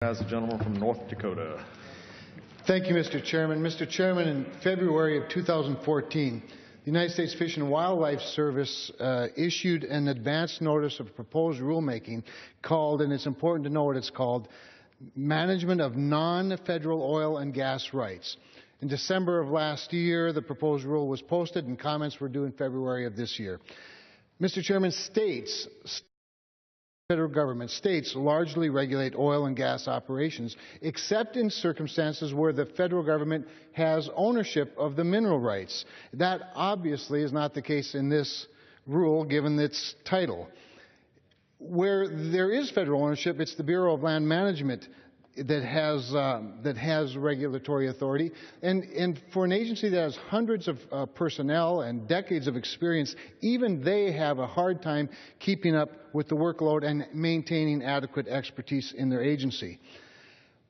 As the gentleman from North Dakota. Thank you, Mr. Chairman. Mr. Chairman, in February of 2014, the United States Fish and Wildlife Service issued an advance notice of proposed rulemaking called, and it's important to know what it's called, Management of Non-Federal Oil and Gas Rights. In December of last year, the proposed rule was posted and comments were due in February of this year. Mr. Chairman, federal government, states largely regulate oil and gas operations, except in circumstances where the federal government has ownership of the mineral rights. That obviously is not the case in this rule, given its title. Where there is federal ownership, it's the Bureau of Land Management that has regulatory authority, and for an agency that has hundreds of personnel and decades of experience, even they have a hard time keeping up with the workload and maintaining adequate expertise in their agency.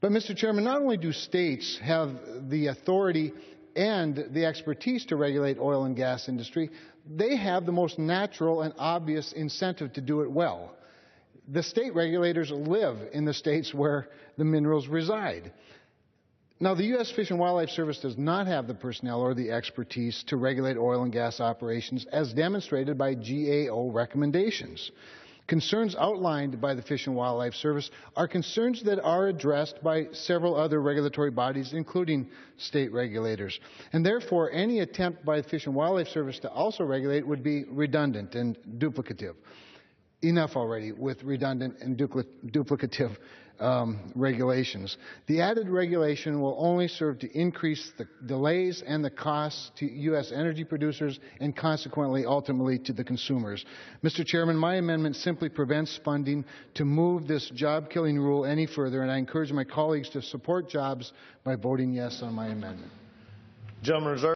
But, Mr. Chairman, not only do states have the authority and the expertise to regulate oil and gas industry, they have the most natural and obvious incentive to do it well. The state regulators live in the states where the minerals reside. Now, the U.S. Fish and Wildlife Service does not have the personnel or the expertise to regulate oil and gas operations as demonstrated by GAO recommendations. Concerns outlined by the Fish and Wildlife Service are concerns that are addressed by several other regulatory bodies, including state regulators. And therefore, any attempt by the Fish and Wildlife Service to also regulate would be redundant and duplicative. Enough already with redundant and duplicative regulations. The added regulation will only serve to increase the delays and the costs to U.S. energy producers and consequently, ultimately, to the consumers. Mr. Chairman, my amendment simply prevents funding to move this job-killing rule any further, and I encourage my colleagues to support jobs by voting yes on my amendment. Gentleman reserved.